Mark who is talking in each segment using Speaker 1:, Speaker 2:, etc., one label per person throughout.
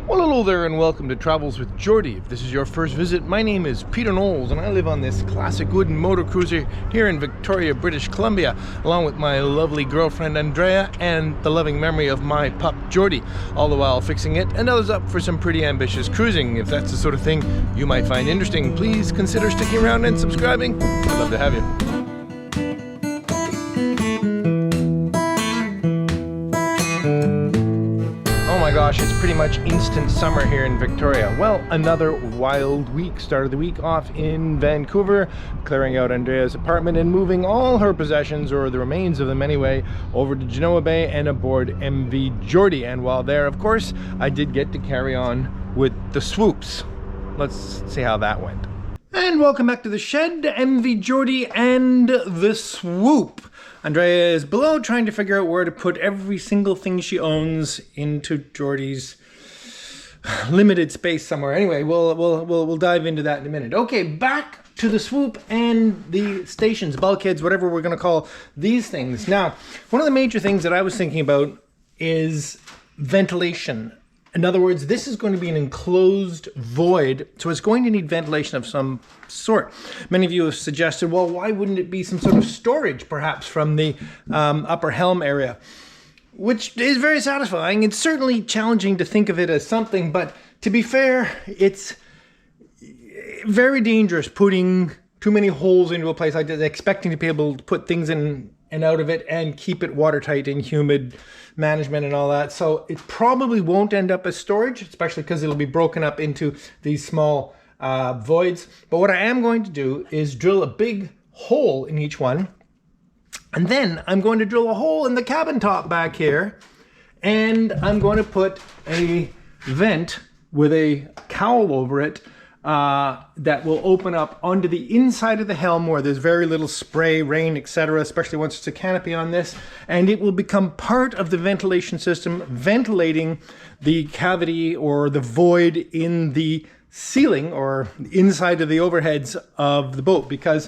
Speaker 1: Well, hello there and welcome to Travels with Geordie. If this is your first visit, my name is Peter Knowles and I live on this classic wooden motor cruiser here in Victoria, British Columbia, along with my lovely girlfriend Andrea and the loving memory of my pup Geordie, all the while fixing it and others up for some pretty ambitious cruising. If that's the sort of thing you might find interesting, please consider sticking around and subscribing. I'd love to have you. Oh my gosh, it's pretty much instant summer here in Victoria. Well, another wild week. Started the week off in Vancouver, clearing out Andrea's apartment and moving all her possessions, or the remains of them anyway, over to Genoa Bay and aboard MV Geordie. And while there, of course, I did get to carry on with the Swoops. Let's see how that went. And welcome back to the shed, MV Jordy and the Swoop. Andrea is below trying to figure out where to put every single thing she owns into Geordie's limited space somewhere. Anyway, we'll dive into that in a minute. Okay, back to the Swoop and the stations, bulkheads, whatever we're going to call these things. Now, one of the major things that I was thinking about is ventilation. In other words, this is going to be an enclosed void, so it's going to need ventilation of some sort. Many of you have suggested, well, why wouldn't it be some sort of storage, perhaps, from the upper helm area? Which is very satisfying. It's certainly challenging to think of it as something, but to be fair, it's very dangerous putting too many holes into a place like this, expecting to be able to put things in and out of it and keep it watertight and humid management and all that. So it probably won't end up as storage, especially because it'll be broken up into these small voids. But what I am going to do is drill a big hole in each one. And then I'm going to drill a hole in the cabin top back here. And I'm going to put a vent with a cowl over it that will open up onto the inside of the helm where there's very little spray, rain, etc., especially once it's a canopy on this, and it will become part of the ventilation system, ventilating the cavity or the void in the ceiling or inside of the overheads of the boat, because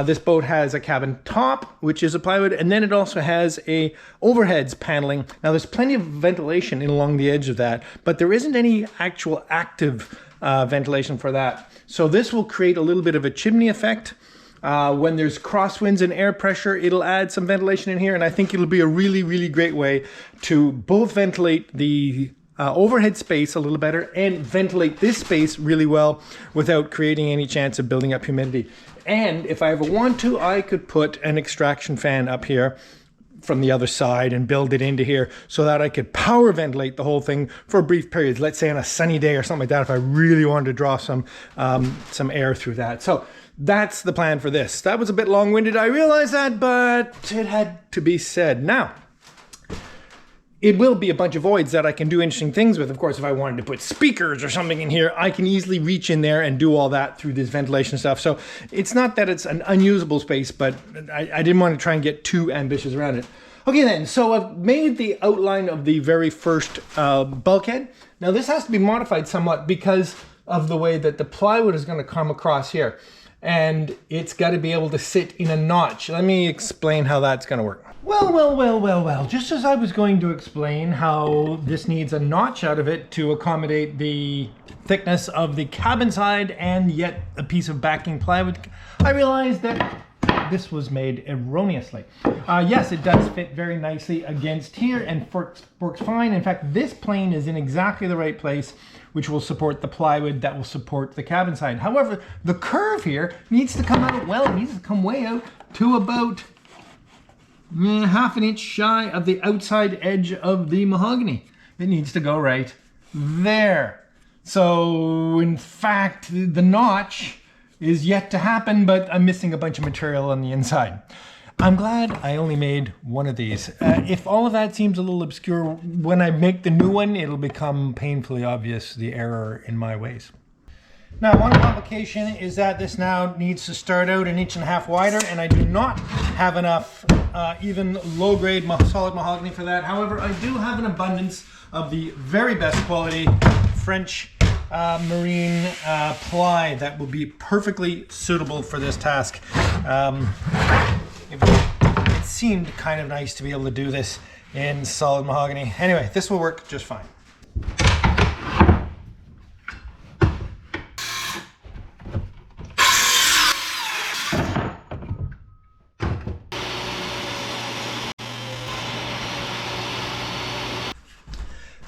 Speaker 1: this boat has a cabin top, which is a plywood, and then it also has a overheads paneling. Now there's plenty of ventilation in along the edge of that, but there isn't any actual active ventilation for that. So this will create a little bit of a chimney effect. When there's crosswinds and air pressure, it'll add some ventilation in here, and I think it'll be a really, really great way to both ventilate the overhead space a little better and ventilate this space really well without creating any chance of building up humidity. And if I ever want to, I could put an extraction fan up here from the other side and build it into here so that I could power ventilate the whole thing for brief periods, let's say on a sunny day or something like that, if I really wanted to draw some air through that. So that's the plan for this. That was a bit long-winded, I realize that, but it had to be said. Now, it will be a bunch of voids that I can do interesting things with. Of course, if I wanted to put speakers or something in here, I can easily reach in there and do all that through this ventilation stuff. So it's not that it's an unusable space, but I didn't want to try and get too ambitious around it. Okay then, so I've made the outline of the very first bulkhead. Now this has to be modified somewhat because of the way that the plywood is going to come across here. And it's got to be able to sit in a notch. Let me explain how that's going to work. Well, just as I was going to explain how this needs a notch out of it to accommodate the thickness of the cabin side and yet a piece of backing plywood, I realized that this was made erroneously. Yes, it does fit very nicely against here and works fine. In fact, this plane is in exactly the right place, which will support the plywood that will support the cabin side. However, the curve here needs to come out, well, it needs to come way out to about half an inch shy of the outside edge of the mahogany. It needs to go right there. So in fact, the notch is yet to happen, but I'm missing a bunch of material on the inside. I'm glad I only made one of these. If all of that seems a little obscure, when I make the new one, it'll become painfully obvious the error in my ways. Now, one complication is that this now needs to start out 1.5 inches wider, and I do not have enough even low-grade solid mahogany for that. However, I do have an abundance of the very best quality French marine ply that will be perfectly suitable for this task. It seemed kind of nice to be able to do this in solid mahogany. Anyway, this will work just fine.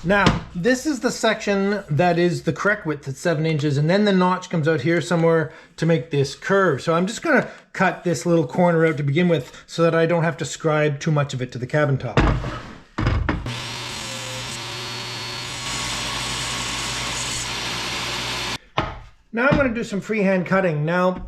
Speaker 1: Now, this is the section that is the correct width at 7 inches, and then the notch comes out here somewhere to make this curve. So I'm just gonna cut this little corner out to begin with so that I don't have to scribe too much of it to the cabin top. Now I'm gonna do some freehand cutting. Now,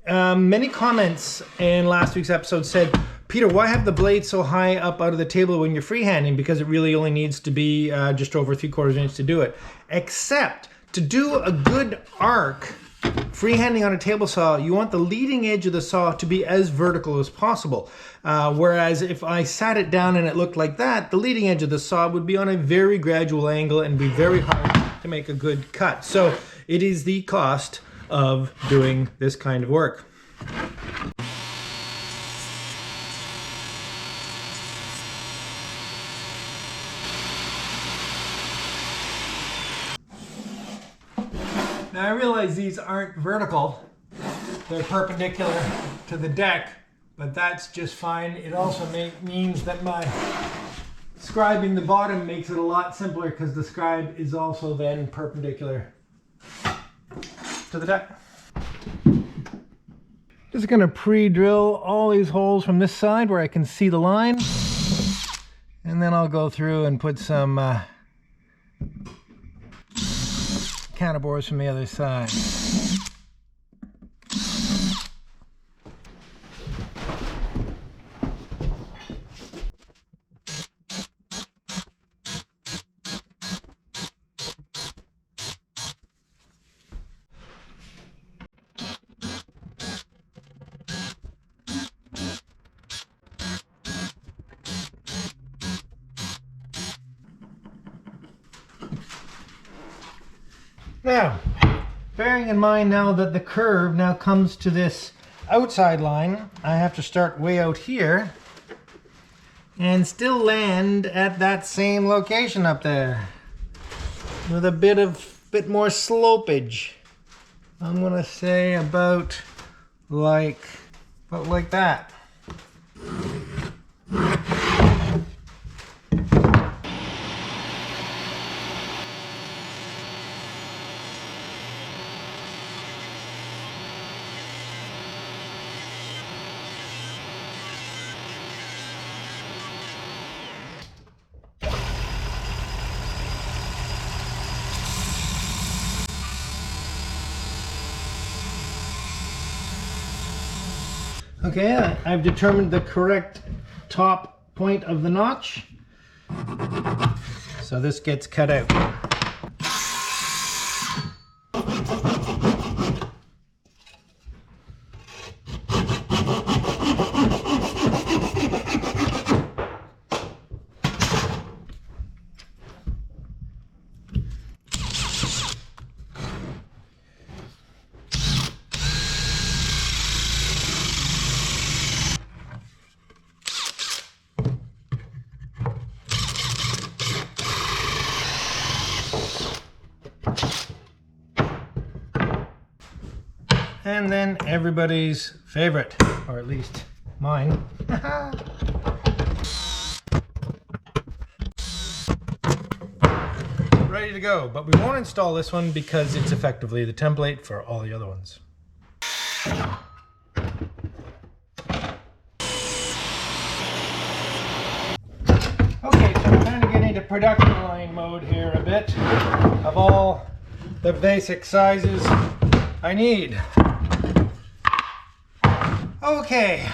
Speaker 1: many comments in last week's episode said, Peter, why have the blade so high up out of the table when you're freehanding? Because it really only needs to be just over 3/4 inch to do it. Except to do a good arc, freehanding on a table saw, you want the leading edge of the saw to be as vertical as possible. Whereas if I sat it down and it looked like that, the leading edge of the saw would be on a very gradual angle and be very hard to make a good cut. So it is the cost of doing this kind of work. Now I realize these aren't vertical, they're perpendicular to the deck, but that's just fine. It also means that my scribing the bottom makes it a lot simpler because the scribe is also then perpendicular to the deck. Just gonna pre-drill all these holes from this side where I can see the line, and then I'll go through and put some counterbores from the other side. Now, bearing in mind now that the curve now comes to this outside line, I have to start way out here and still land at that same location up there with a bit more slopage. I'm gonna say about like that. Okay, I've determined the correct top point of the notch. So this gets cut out. And then everybody's favorite, or at least mine. Ready to go, but we won't install this one because it's effectively the template for all the other ones. Okay, so I'm kind of getting into production line mode here a bit of all the basic sizes I need. Okay.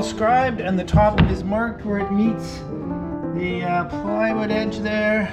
Speaker 1: Scribed, and the top is marked where it meets the plywood edge there.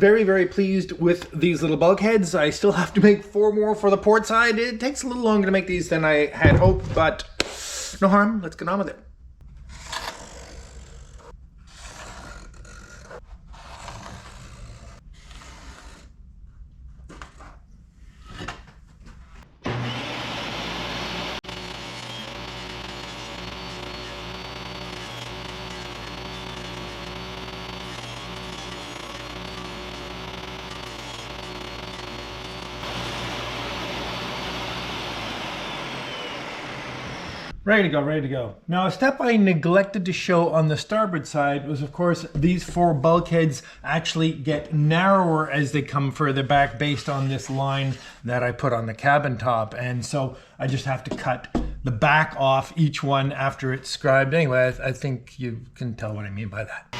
Speaker 1: very, very pleased with these little bulkheads. I still have to make 4 more for the port side. It takes a little longer to make these than I had hoped, but no harm. Let's get on with it. Ready to go, ready to go. Now, a step I neglected to show on the starboard side was, of course, these 4 bulkheads actually get narrower as they come further back based on this line that I put on the cabin top. And so I just have to cut the back off each one after it's scribed. Anyway, I think you can tell what I mean by that.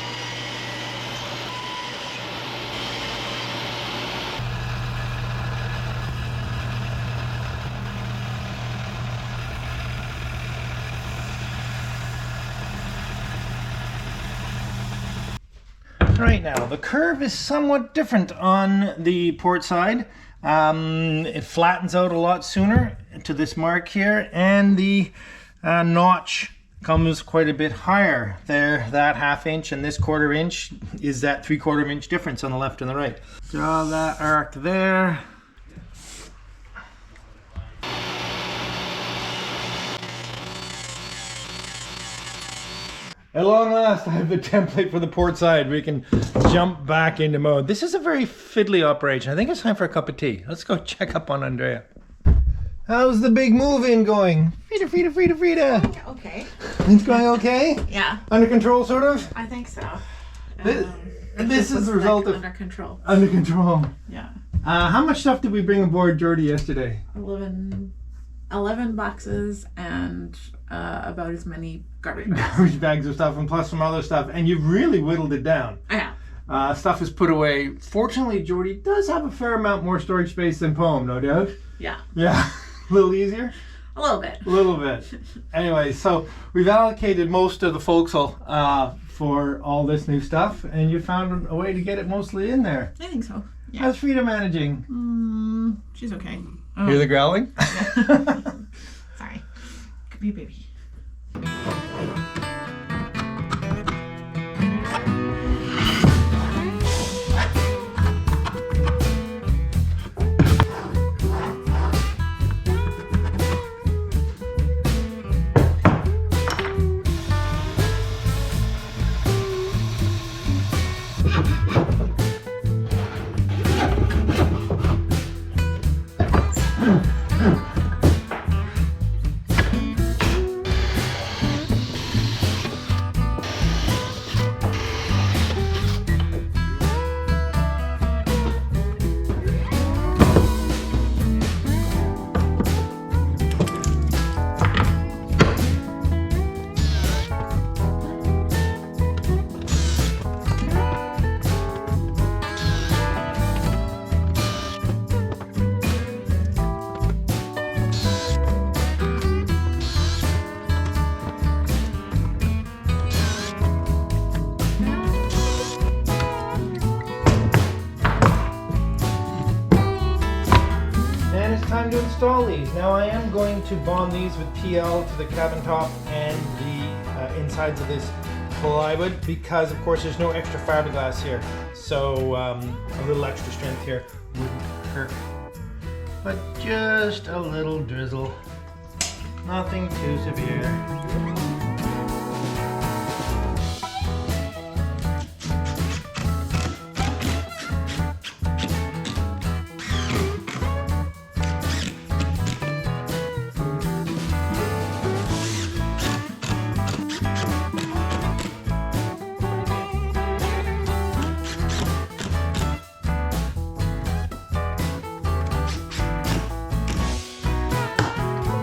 Speaker 1: Right now, the curve is somewhat different on the port side. It flattens out a lot sooner to this mark here, and the notch comes quite a bit higher. There, that 1/2 inch and this 1/4 inch is that 3/4 inch difference on the left and the right. Draw that arc there. At long last, I have the template for the port side. We can jump back into mode. This is a very fiddly operation. I think it's time for a cup of tea. Let's go check up on Andrea. How's the big move-in going? Frida.
Speaker 2: Okay.
Speaker 1: It's going okay?
Speaker 2: Yeah.
Speaker 1: Under control, sort of?
Speaker 2: I think so.
Speaker 1: This is the result of...
Speaker 2: Under control.
Speaker 1: Under control.
Speaker 2: Yeah.
Speaker 1: How much stuff did we bring aboard Geordie yesterday?
Speaker 2: 11 boxes and about as many garbage bags.
Speaker 1: Garbage bags of stuff and plus some other stuff. And you've really whittled it down.
Speaker 2: Yeah.
Speaker 1: Stuff is put away. Fortunately, Geordie does have a fair amount more storage space than Poem, no doubt.
Speaker 2: Yeah.
Speaker 1: Yeah. A little easier?
Speaker 2: A little bit.
Speaker 1: A little bit. Anyway, so we've allocated most of the forecastle for all this new stuff, and you found a way to get it mostly in there.
Speaker 2: I think so. Yeah.
Speaker 1: How's Frida managing?
Speaker 2: She's okay.
Speaker 1: Hear the growling?
Speaker 2: Yeah. Sorry. Could be a baby. Time to install these. Now I am going to bond these with PL to the cabin top and the insides of this plywood because of course there's no extra fiberglass here, so a little extra strength here wouldn't hurt, but just a little drizzle, nothing too severe.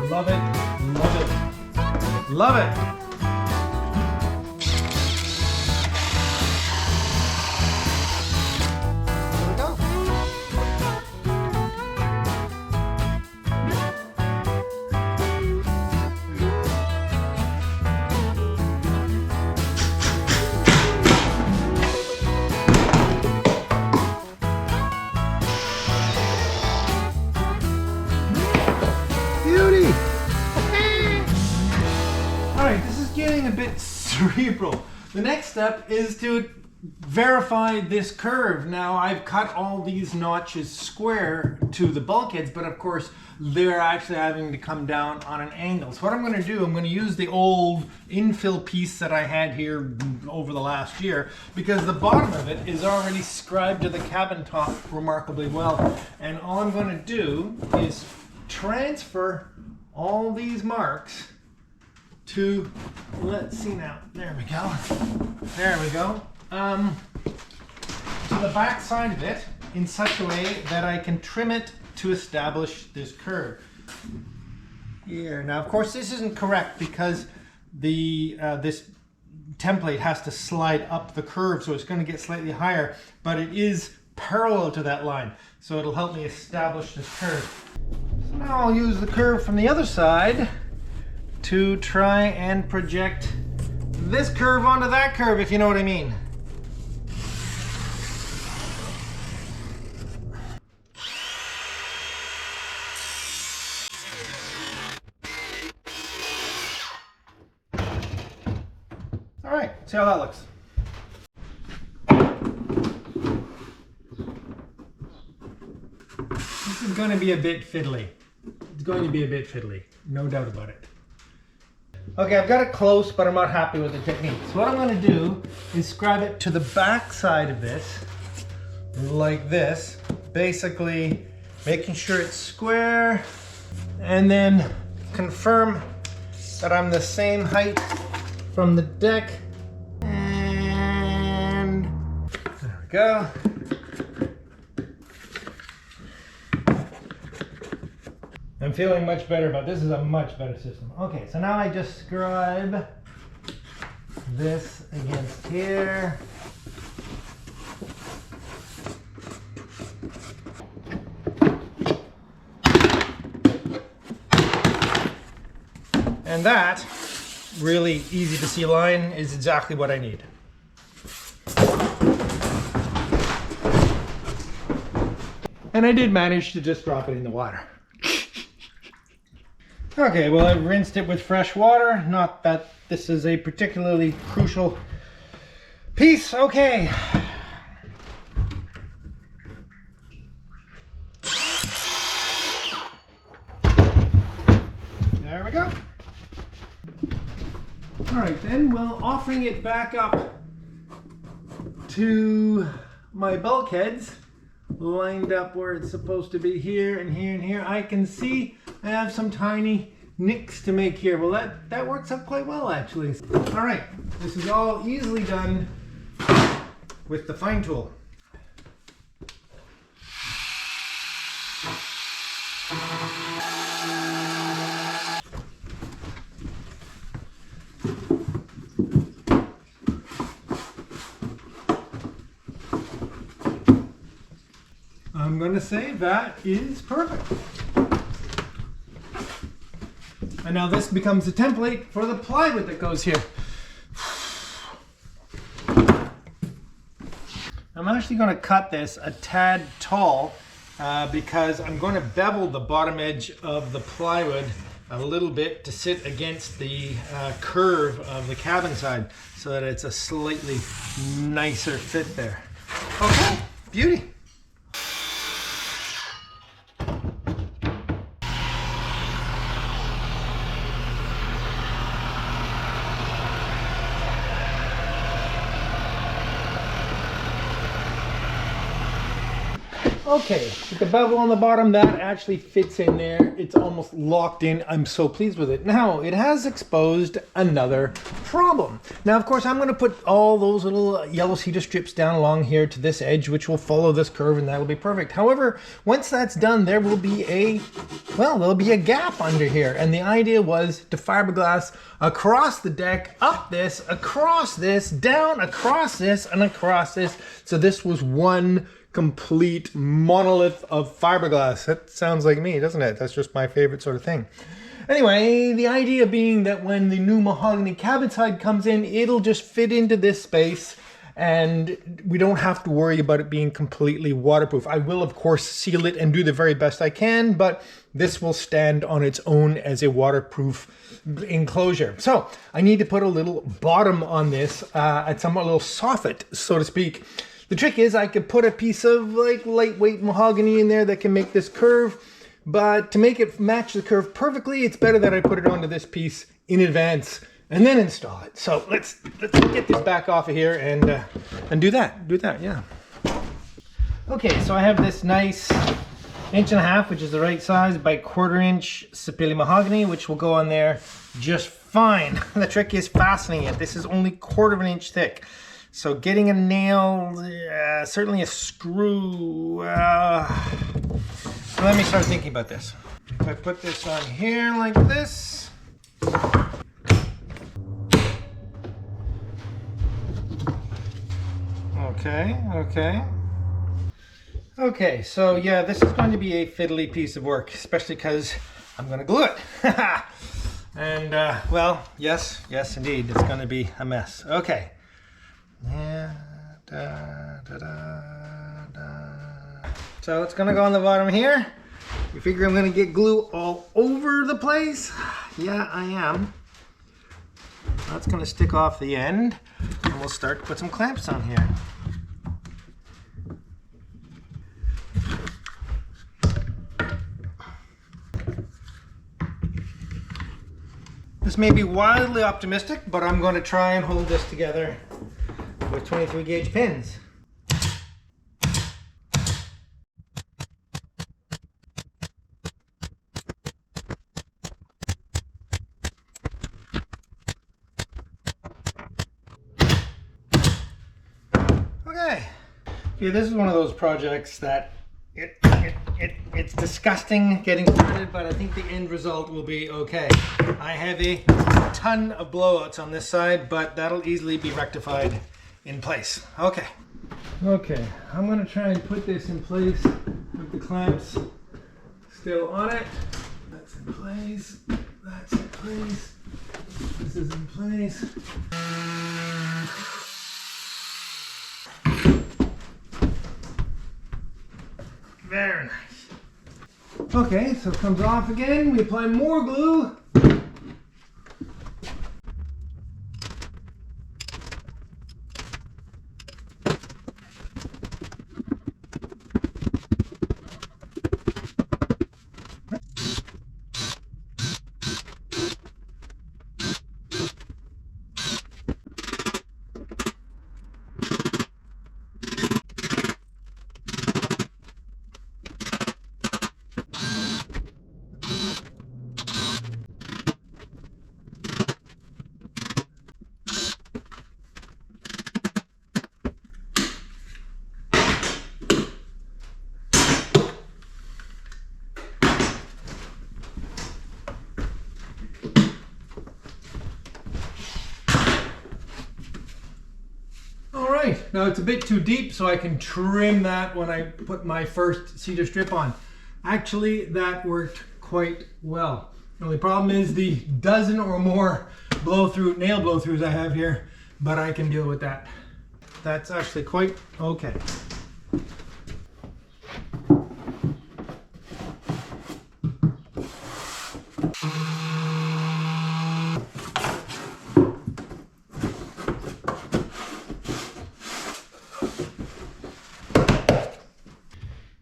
Speaker 2: Love it, love it, love it. There we go. cerebral. The next step is to verify this curve. Now I've cut all these notches square to the bulkheads, but of course they're actually having to come down on an angle. So what I'm going to do, I'm going to use the old infill piece that I had here over the last year, because the bottom of it is already scribed to the cabin top remarkably well. And all I'm going to do is transfer all these marks to, let's see now, there we go, to the back side of it in such a way that I can trim it to establish this curve here. Now of course this isn't correct because the this template has to slide up the curve, so it's going to get slightly higher, but it is parallel to that line, so it'll help me establish this curve. So now I'll use the curve from the other side to try and project this curve onto that curve, if you know what I mean. All right, see how that looks. This is going to be a bit fiddly. It's going to be a bit fiddly, no doubt about it. Okay, I've got it close, but I'm not happy with the technique. So what I'm going to do is scribe it to the back side of this, like this, basically making sure it's square, and then confirm that I'm the same height from the deck, and there we go. I'm feeling much better, but this is a much better system. Okay, so now I just scribe this against here. And that really easy to see line is exactly what I need. And I did manage to just drop it in the water. Okay, well, I've rinsed it with fresh water. Not that this is a particularly crucial piece. Okay. There we go. All right, then, well, offering it back up to my bulkheads, lined up where it's supposed to be, here and here and here, I can see I have some tiny nicks to make here. Well, that works out quite well, actually. All right, this is all easily done with the fine tool. I'm going to say that is perfect. And now this becomes the template for the plywood that goes here. I'm actually going to cut this a tad tall because I'm going to bevel the bottom edge of the plywood a little bit to sit against the curve of the cabin side so that it's a slightly nicer fit there. Okay, beauty. Okay, with the bevel on the bottom, that actually fits in there. It's almost locked in. I'm so pleased with it. Now, it has exposed another problem. Now, of course, I'm going to put all those little yellow cedar strips down along here to this edge, which will follow this curve, and that will be perfect. However, once that's done, there will be there'll be a gap under here. And the idea was to fiberglass across the deck, up this, across this, down, across this, and across this. So this was one complete monolith of fiberglass. That sounds like me, doesn't it? That's just my favorite sort of thing. Anyway, the idea being that when the new mahogany cabin side comes in, it'll just fit into this space and we don't have to worry about it being completely waterproof. I will of course seal it and do the very best I can, but this will stand on its own as a waterproof enclosure. So I need to put a little bottom on this, a little soffit, so to speak. The trick is I could put a piece of like lightweight mahogany in there that can make this curve, but to make it match the curve perfectly, it's better that I put it onto this piece in advance and then install it. So let's get this back off of here and do that, yeah. Okay, so I have this nice 1.5 inch, which is the right size, by 1/4 inch sapele mahogany, which will go on there just fine. The trick is fastening it. This is only 1/4 inch thick. So getting a nail, certainly a screw. Let me start thinking about this. If I put this on here like this. Okay, so yeah, this is going to be a fiddly piece of work, especially because I'm going to glue it. And, well, yes, indeed, it's going to be a mess. Okay. So it's going to go on the bottom here. You figure I'm going to get glue all over the place? Yeah, I am. That's going to stick off the end, and we'll start to put some clamps on here. This may be wildly optimistic, but I'm going to try and hold this together with 23 gauge pins. Okay, this is one of those projects that it's disgusting getting started, but I think the end result will be okay. I have a ton of blowouts on this side, but that'll easily be rectified in place. Okay, I'm going to try and put this in place with the clamps still on it. That's in place. That's in place. This is in place. Very nice. Okay, so it comes off again. We apply more glue. Now it's a bit too deep, so I can trim that when I put my first cedar strip on. Actually, that worked quite well. The only problem is the dozen or more nail blow-throughs I have here, but I can deal with that. That's actually quite okay.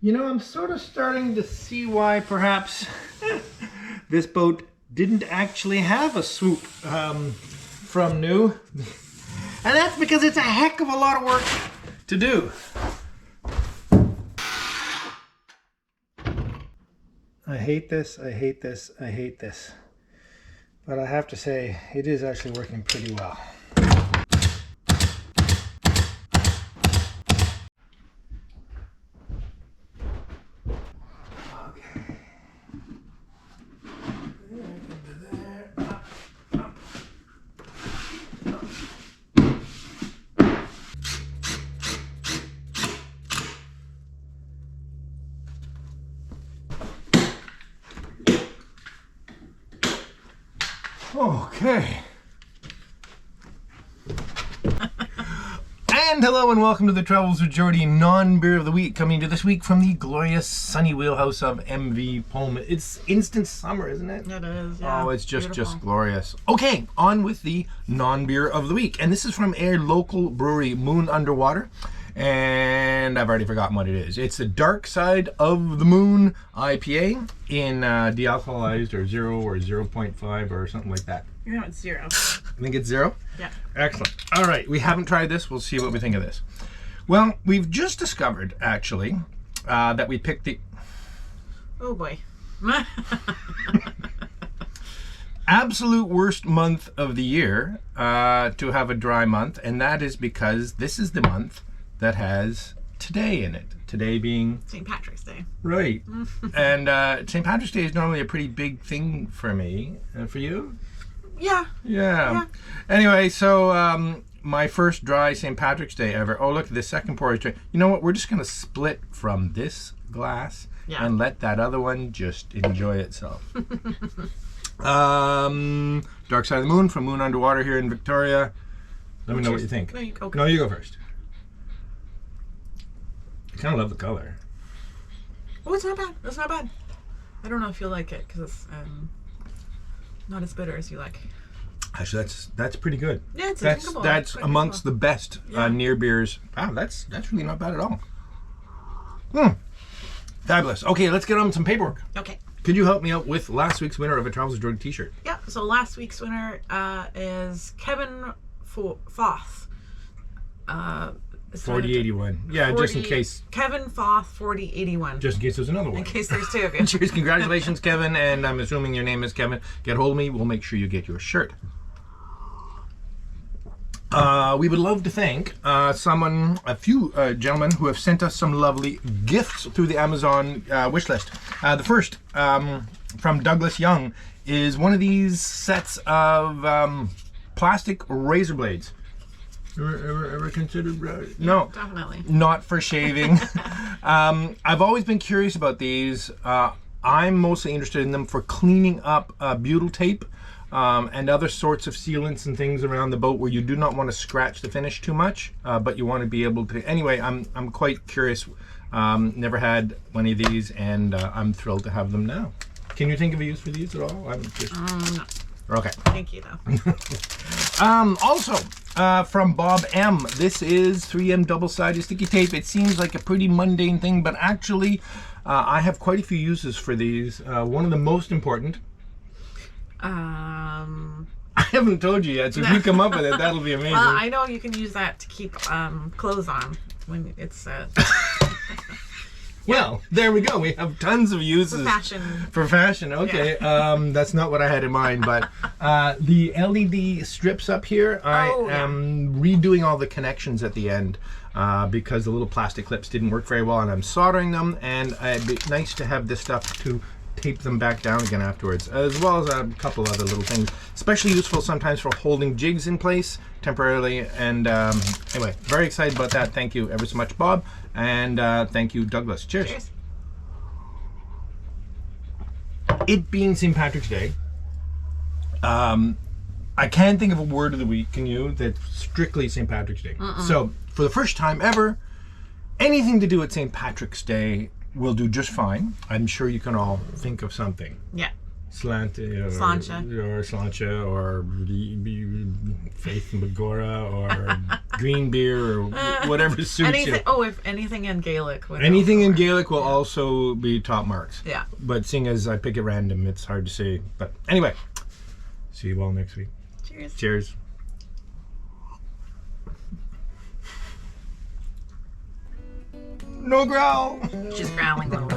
Speaker 2: You know, I'm sort of starting to see why perhaps this boat didn't actually have a swoop from new. And that's because it's a heck of a lot of work to do. I hate this, I hate this, I hate this. But I have to say, it is actually working pretty well. Okay. And
Speaker 1: And hello and welcome to the Travels with Geordie non-beer of the week, coming to this week from the glorious sunny wheelhouse of MV Pome. It's instant summer, isn't it?
Speaker 3: It is, yeah.
Speaker 1: Oh, it's just
Speaker 3: Beautiful.
Speaker 1: glorious. Okay, on with the non-beer of the week. And this is from a local brewery, Moon Underwater. And I've already forgotten what it is. It's the Dark Side of the Moon IPA in de-alcoholized or 0 or 0.5 or something like that.
Speaker 3: You know, it's 0.
Speaker 1: I think it's 0?
Speaker 3: Yeah.
Speaker 1: Excellent. All right, we haven't tried this. We'll see what we think of this. Well, we've just discovered, actually, that we picked the
Speaker 3: Oh boy.
Speaker 1: absolute worst month of the year to have a dry month, and that is because this is the month that has today in it. Today being
Speaker 3: St. Patrick's Day.
Speaker 1: right. And St. Patrick's Day is normally a pretty big thing for me. And for you?
Speaker 3: Yeah.
Speaker 1: Yeah. Anyway, so my first dry St. Patrick's Day ever. Oh, look, the second pour is dry. You know what? We're just going to split from this glass and let that other one just enjoy itself. Dark Side of the Moon from Moon Underwater here in Victoria. Let me know what you think.
Speaker 3: Okay.
Speaker 1: No, you go first. I kind of love the color.
Speaker 3: Oh, it's not bad. It's not bad. I don't know if you'll like it because it's not as bitter as you like.
Speaker 1: Actually, that's pretty good.
Speaker 3: Yeah, it's
Speaker 1: that's
Speaker 3: quite
Speaker 1: amongst the best near beers. Wow, that's really not bad at all. Fabulous. Okay, let's get on some paperwork.
Speaker 3: Okay.
Speaker 1: Could you help me out with last week's winner of a Travels with Geordie t-shirt?
Speaker 3: Yeah. So last week's winner is Kevin Foth.
Speaker 1: 4081. Yeah, just in case.
Speaker 3: Kevin Foth 4081.
Speaker 1: Just in case there's another one.
Speaker 3: In case there's two of you.
Speaker 1: Cheers, congratulations, Kevin, and I'm assuming your name is Kevin. Get hold of me. We'll make sure you get your shirt. We would love to thank a few gentlemen who have sent us some lovely gifts through the Amazon wish list. The first, from Douglas Young, is one of these sets of plastic razor blades. Ever considered? No,
Speaker 3: definitely
Speaker 1: not for shaving. I've always been curious about these. I'm mostly interested in them for cleaning up butyl tape and other sorts of sealants and things around the boat where you do not want to scratch the finish too much, but you want to be able to. Anyway, I'm quite curious. Never had one of these, and I'm thrilled to have them now. Can you think of a use for these at all? I'm just
Speaker 3: no.
Speaker 1: Okay.
Speaker 3: Thank you though.
Speaker 1: Also, from Bob M, this is 3M double-sided sticky tape. It seems like a pretty mundane thing, but actually, I have quite a few uses for these. One of the most important. I haven't told you yet, so if you come up with it, that'll be amazing.
Speaker 3: Well, I know you can use that to keep clothes on when it's.
Speaker 1: Well, there we go. We have tons of uses. For fashion, okay.
Speaker 3: Yeah.
Speaker 1: That's not what I had in mind, but the LED strips up here, I am redoing all the connections at the end because the little plastic clips didn't work very well, and I'm soldering them, and it'd be nice to have this stuff to tape them back down again afterwards, as well as a couple other little things, especially useful sometimes for holding jigs in place temporarily. And anyway, very excited about that. Thank you ever so much, Bob, and thank you, Douglas. Cheers.
Speaker 3: Cheers.
Speaker 1: It being St. Patrick's Day, I can't think of a word of the week, can you, that's strictly St. Patrick's Day. So for the first time ever, anything to do with St. Patrick's Day will do just fine. I'm sure you can all think of something.
Speaker 3: Yeah.
Speaker 1: Slancha or Faith and Begora or green beer or whatever suits you.
Speaker 3: Oh, if anything in Gaelic.
Speaker 1: Anything in Gaelic will also be top marks.
Speaker 3: Yeah.
Speaker 1: But seeing as I pick at random, it's hard to say. But anyway, see you all next week.
Speaker 3: Cheers.
Speaker 1: Cheers. No growl.
Speaker 3: She's growling a little bit.